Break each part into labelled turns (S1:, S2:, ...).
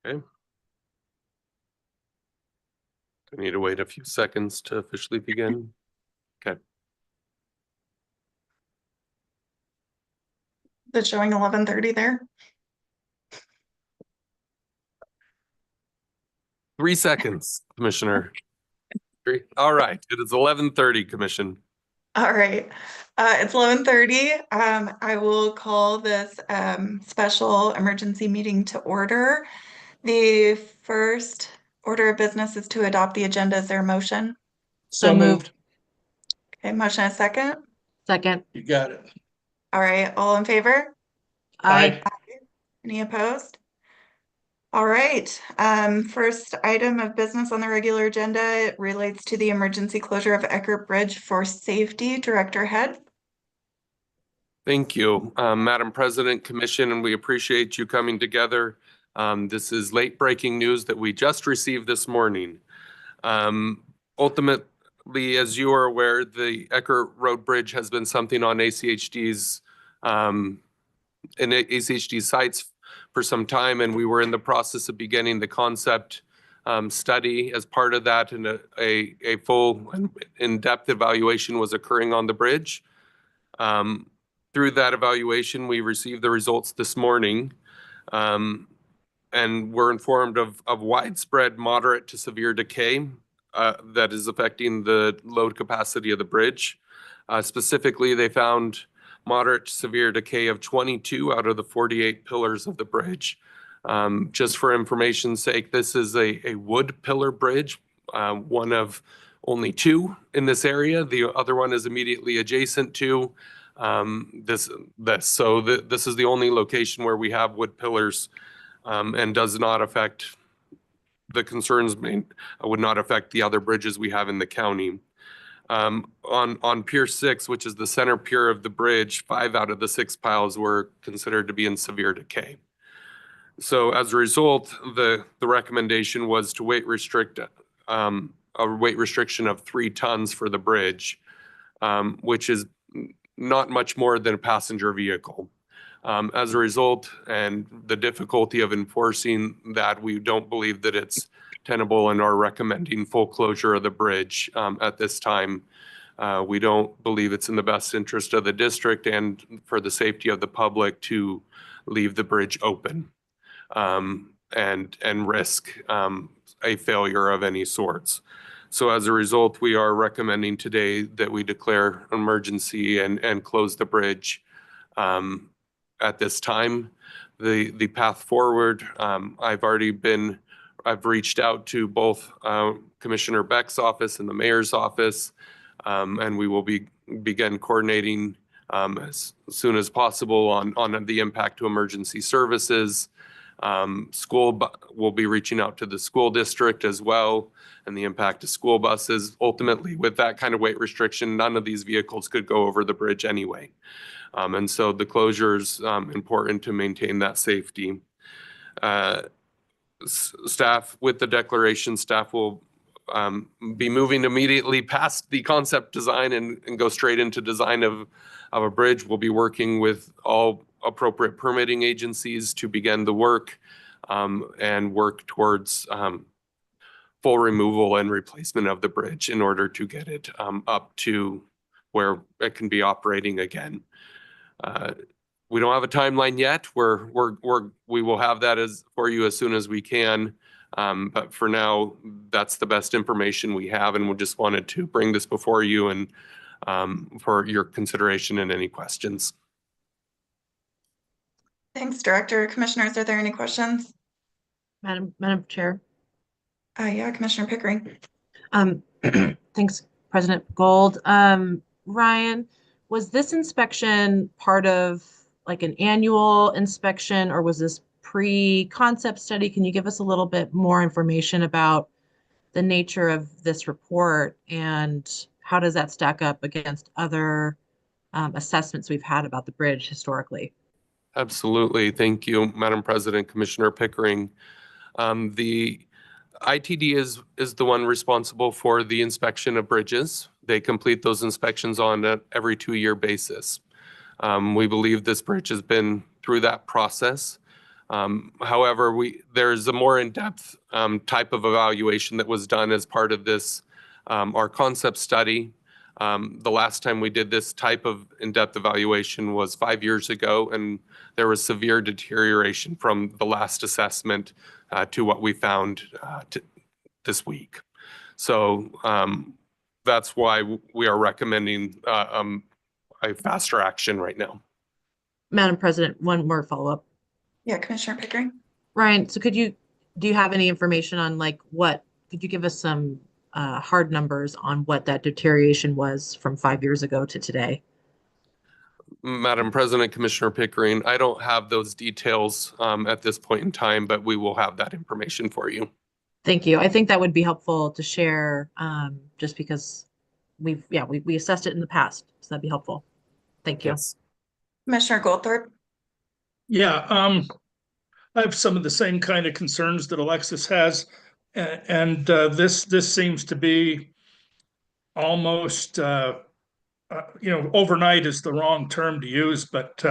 S1: Okay. I need to wait a few seconds to officially begin. Okay.
S2: It's showing 11:30 there.
S1: 3 seconds, Commissioner. All right, it is 11:30, Commission.
S2: All right. It's 11:30. I will call this special emergency meeting to order. The first order of business is to adopt the agenda. Is there a motion?
S3: So moved.
S2: Okay, motion a second.
S3: Second.
S4: You got it.
S2: All right, all in favor?
S3: Aye.
S2: Any opposed? All right. First item of business on the regular agenda, it relates to the emergency closure of Eckert Bridge for safety. Director Head.
S1: Thank you, Madam President, Commission, and we appreciate you coming together. This is late breaking news that we just received this morning. Ultimately, as you are aware, the Ecker Road Bridge has been something on ACHD's sites for some time, and we were in the process of beginning the concept study. As part of that, and a full and in-depth evaluation was occurring on the bridge. Through that evaluation, we received the results this morning, and we're informed of widespread moderate to severe decay that is affecting the load capacity of the bridge. Specifically, they found moderate to severe decay of 22 out of the 48 pillars of the bridge. Just for information's sake, this is a wood pillar bridge, one of only 2 in this area. The other one is immediately adjacent to this. So this is the only location where we have wood pillars, and does not affect the concerns would not affect the other bridges we have in the county. On Pier 6, which is the center pier of the bridge, 5 out of the 6 piles were considered to be in severe decay. So as a result, the recommendation was to weight restrict a weight restriction of 3 tons for the bridge, which is not much more than a passenger vehicle. As a result, and the difficulty of enforcing that, we don't believe that it's tenable and are recommending full closure of the bridge at this time. We don't believe it's in the best interest of the district and for the safety of the public to leave the bridge open and risk a failure of any sorts. So as a result, we are recommending today that we declare emergency and close the bridge at this time. The path forward, I've reached out to both Commissioner Beck's office and the mayor's office, and we will begin coordinating as soon as possible on the impact to emergency services. We'll be reaching out to the school district as well, and the impact to school buses. Ultimately, with that kind of weight restriction, none of these vehicles could go over the bridge anyway. And so the closure is important to maintain that safety. Staff, with the declaration, staff will be moving immediately past the concept design and go straight into design of a bridge. We'll be working with all appropriate permitting agencies to begin the work and work towards full removal and replacement of the bridge in order to get it up to where it can be operating again. We don't have a timeline yet. We will have that for you as soon as we can. But for now, that's the best information we have, and we just wanted to bring this before you and for your consideration and any questions.
S2: Thanks, Director. Commissioners, are there any questions?
S3: Madam Chair.
S2: Yeah, Commissioner Pickering.
S3: Thanks, President Gold. Ryan, was this inspection part of like an annual inspection, or was this pre-concept study? Can you give us a little bit more information about the nature of this report and how does that stack up against other assessments we've had about the bridge historically?
S1: Absolutely. Thank you, Madam President, Commissioner Pickering. The ITD is the one responsible for the inspection of bridges. They complete those inspections on an every 2-year basis. We believe this bridge has been through that process. However, there's a more in-depth type of evaluation that was done as part of this, our concept study. The last time we did this type of in-depth evaluation was 5 years ago, and there was severe deterioration from the last assessment to what we found this week. So that's why we are recommending a faster action right now.
S3: Madam President, one more follow-up.
S2: Yeah, Commissioner Pickering.
S3: Ryan, so do you have any information on could you give us some hard numbers on what that deterioration was from 5 years ago to today?
S1: Madam President, Commissioner Pickering, I don't have those details at this point in time, but we will have that information for you.
S3: Thank you. I think that would be helpful to share, just because we assessed it in the past, so that'd be helpful. Thank you.
S1: Yes.
S2: Commissioner Goldthorpe.
S4: Yeah, I have some of the same kind of concerns that Alexis has, and this seems to be almost overnight is the wrong term to use, but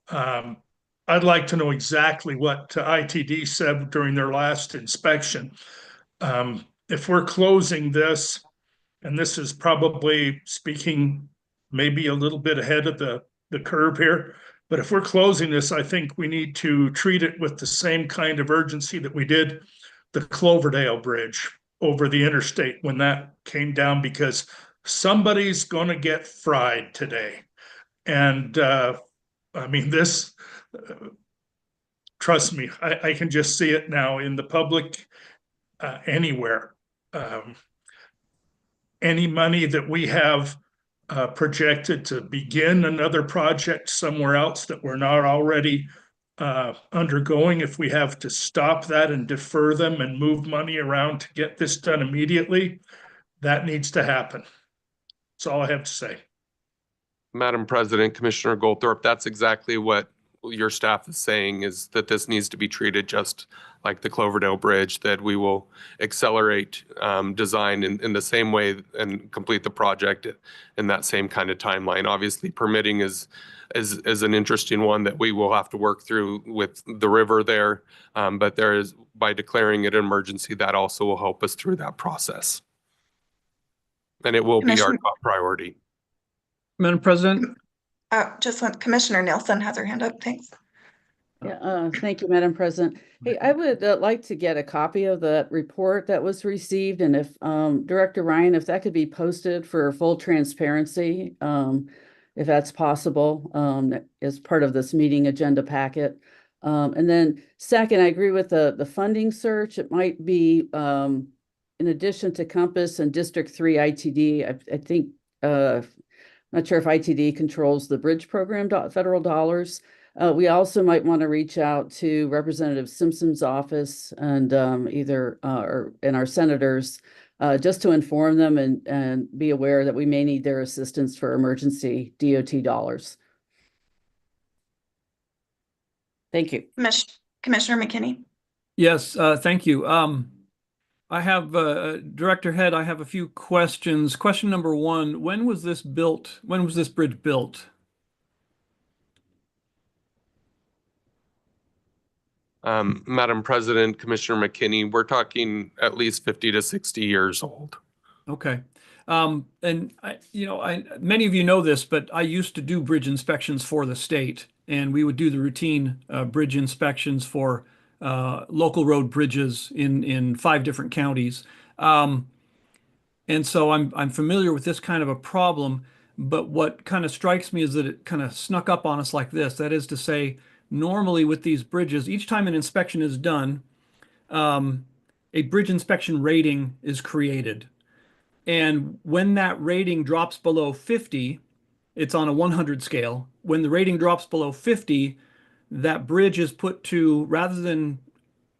S4: I'd like to know exactly what ITD said during their last inspection. If we're closing this, and this is probably speaking maybe a little bit ahead of the curve here, but if we're closing this, I think we need to treat it with the same kind of urgency that we did the Cloverdale Bridge over the interstate when that came down, because somebody's going to get fried today. And I mean, this, trust me, I can just see it now in the public anywhere. Any money that we have projected to begin another project somewhere else that we're not already undergoing, if we have to stop that and defer them and move money around to get this done immediately, that needs to happen. That's all I have to say.
S1: Madam President, Commissioner Goldthorpe, that's exactly what your staff is saying, is that this needs to be treated just like the Cloverdale Bridge, that we will accelerate design in the same way and complete the project in that same kind of timeline. Obviously, permitting is an interesting one that we will have to work through with the river there, but by declaring it an emergency, that also will help us through that process. And it will be our top priority.
S5: Madam President?
S2: Commissioner Nielsen has her hand up. Thanks.
S6: Yeah, thank you, Madam President. Hey, I would like to get a copy of the report that was received, and if Director Ryan, if that could be posted for full transparency, if that's possible, as part of this meeting agenda packet. And then second, I agree with the funding search. It might be in addition to Compass and District 3 ITD. I think not sure if ITD controls the bridge program federal dollars. We also might want to reach out to Representative Simpson's office and and our senators, just to inform them and be aware that we may need their assistance for emergency DOT dollars. Thank you.
S2: Commissioner McKinney.
S5: Yes, thank you. I have, Director Head, I have a few questions. Question number one, when was this built? When was this bridge built?
S1: Madam President, Commissioner McKinney, we're talking at least 50 to 60 years old.
S5: Okay. And many of you know this, but I used to do bridge inspections for the state, and we would do the routine bridge inspections for local road bridges in 5 different counties. And so I'm familiar with this kind of a problem, but what kind of strikes me is that it kind of snuck up on us like this. That is to say, normally with these bridges, each time an inspection is done, a bridge inspection rating is created. And when that rating drops below 50, it's on a 100 scale. When the rating drops below 50, that bridge is put to, rather than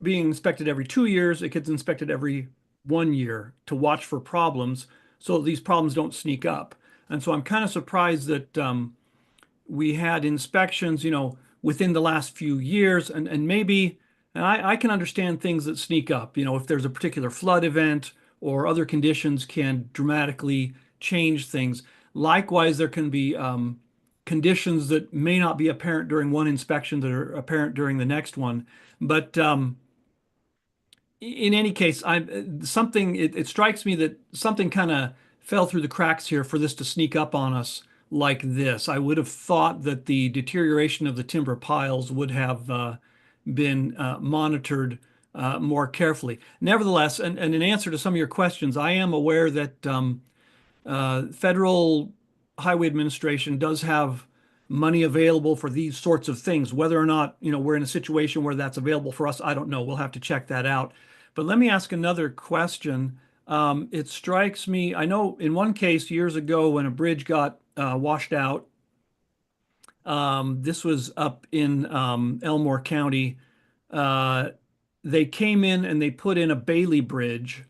S5: being inspected every 2 years, it gets inspected every 1 year to watch for problems so these problems don't sneak up. And so I'm kind of surprised that we had inspections, within the last few years, and maybe, and I can understand things that sneak up, if there's a particular flood event or other conditions can dramatically change things. Likewise, there can be conditions that may not be apparent during one inspection that are apparent during the next one. But in any case, it strikes me that something kind of fell through the cracks here for this to sneak up on us like this. I would have thought that the deterioration of the timber piles would have been monitored more carefully. Nevertheless, and in answer to some of your questions, I am aware that Federal Highway Administration does have money available for these sorts of things. Whether or not, we're in a situation where that's available for us, I don't know. We'll have to check that out. But let me ask another question. It strikes me, I know in one case years ago when a bridge got washed out, this was up in Elmore County, they came in and they put in a Bailey Bridge,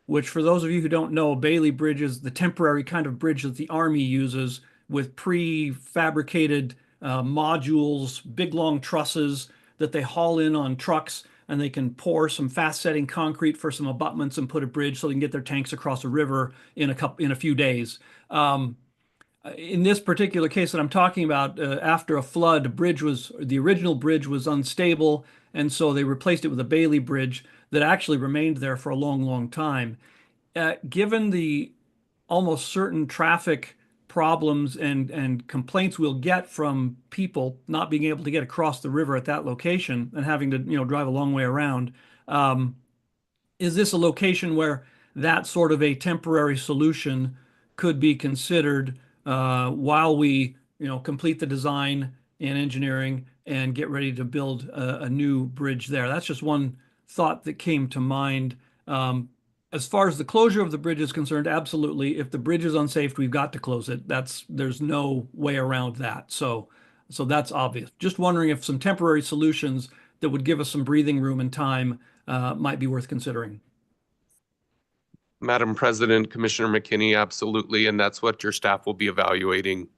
S5: which for those of you who don't know, a Bailey Bridge is the temporary kind of bridge that the Army uses with prefabricated modules, big long trusses that they haul in on trucks, and they can pour some fast-setting concrete for some abutments and put a bridge so they can get their tanks across a river in a few days. In this particular case that I'm talking about, after a flood, the original bridge was unstable, and so they replaced it with a Bailey Bridge that actually remained there for a long, long time. Given the almost certain traffic problems and complaints we'll get from people not being able to get across the river at that location and having to, drive a long way around, is this a location where that sort of a temporary solution could be considered while we, complete the design and engineering and get ready to build a new bridge there? That's just one thought that came to mind. As far as the closure of the bridge is concerned, absolutely. If the bridge is unsafe, we've got to close it. There's no way around that. So that's obvious. Just wondering if some temporary solutions that would give us some breathing room and time might be worth considering.
S1: Madam President, Commissioner McKinney, absolutely, and that's what your staff will be evaluating.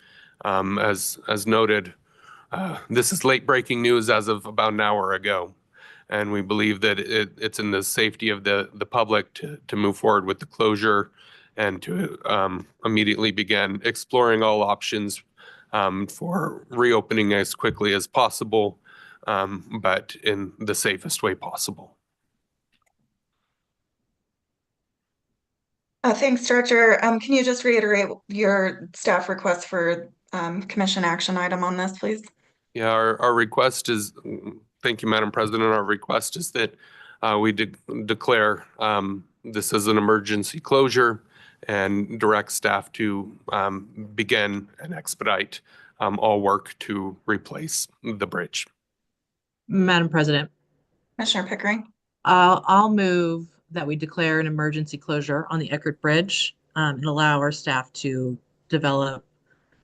S1: As noted, this is late breaking news as of about an hour ago, and we believe that it's in the safety of the public to move forward with the closure and to immediately begin exploring all options for reopening as quickly as possible, but in the safest way possible.
S2: Thanks, Director. Can you just reiterate your staff request for commission action item on this, please?
S1: Yeah, our request is, thank you, Madam President. Our request is that we declare this as an emergency closure and direct staff to begin and expedite all work to replace the bridge.
S3: Madam President,
S2: Commissioner Pickering.
S3: I'll move that we declare an emergency closure on the Eckert Bridge and allow our staff to develop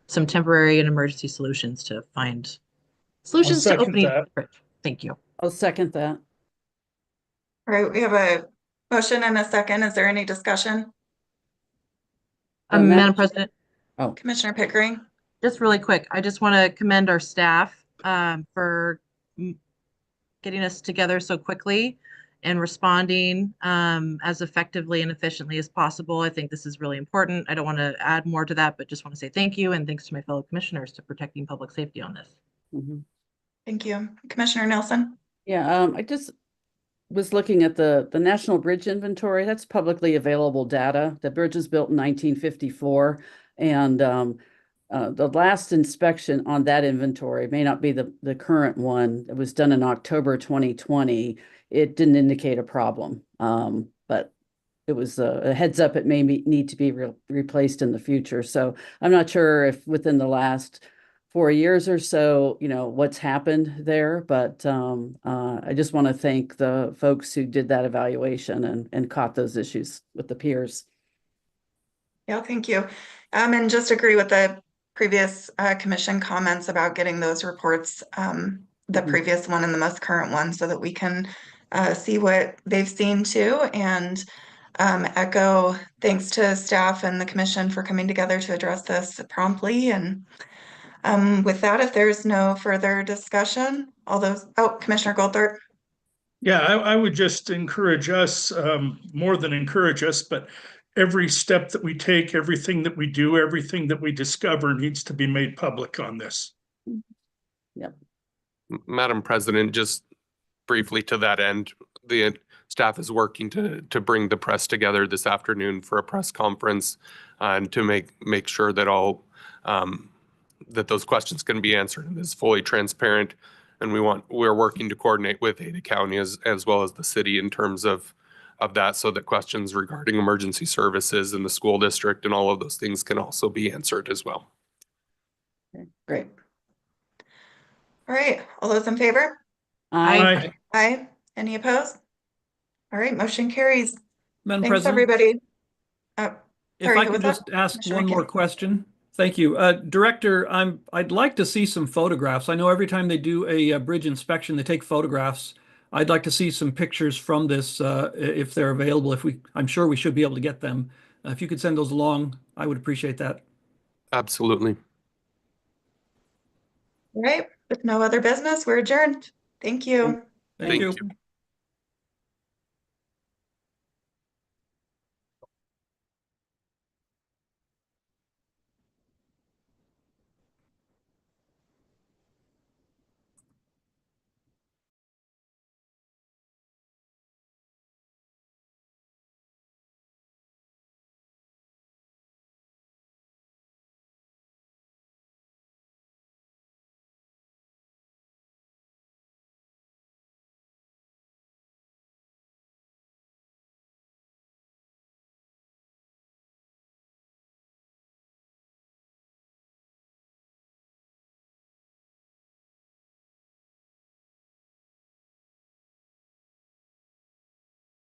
S3: some temporary and emergency solutions to find solutions to
S4: second
S3: opening
S4: that.
S3: the bridge. Thank you.
S6: I'll second that.
S2: All right, we have a motion and a second. Is there any discussion?
S3: Madam President,
S2: Commissioner Pickering.
S3: just really quick, I just want to commend our staff for getting us together so quickly and responding as effectively and efficiently as possible. I think this is really important. I don't want to add more to that, but just want to say thank you and thanks to my fellow commissioners to protecting public safety on this.
S6: Mhm.
S2: Thank you. Commissioner Nelson.
S6: Yeah, I just was looking at the National Bridge Inventory. That's publicly available data. The bridge was built in 1954, and the last inspection on that inventory may not be the current one. It was done in October 2020. It didn't indicate a problem, but it was a heads up. It may need to be replaced in the future. So I'm not sure if within the last 4 years or so, what's happened there, but I just want to thank the folks who did that evaluation and caught those issues with the peers.
S2: Yeah, thank you. And just agree with the previous commission comments about getting those reports, the previous one and the most current one, so that we can see what they've seen too. And echo thanks to staff and the commission for coming together to address this promptly. And with that, if there's no further discussion, Commissioner Goldthorpe.
S4: Yeah, I would just encourage us, more than encourage us, but every step that we take, everything that we do, everything that we discover needs to be made public on this.
S1: Madam President, just briefly to that end, the staff is working to bring the press together this afternoon for a press conference and to make sure that all that those questions can be answered and is fully transparent. And we're working to coordinate with Ada County as well as the city in terms of that, so that questions regarding emergency services in the school district and all of those things can also be answered as well.
S2: Okay, great. All right, all those in favor?
S6: Aye.
S2: Aye. Any opposed? All right, motion carries.
S5: Madam
S2: Thanks,
S5: President,
S2: everybody.
S5: if
S2: Sorry,
S5: I
S2: who
S5: could
S2: was that?
S5: just ask
S2: Commissioner
S5: one more
S2: Kent.
S5: question. Thank you. Director, I'd like to see some photographs. I know every time they do a bridge inspection, they take photographs. I'd like to see some pictures from this if they're available. I'm sure we should be able to get them. If you could send those along, I would appreciate that.
S1: Absolutely.
S2: All right, with no other business, we're adjourned. Thank you.
S5: Thank you.
S1: you.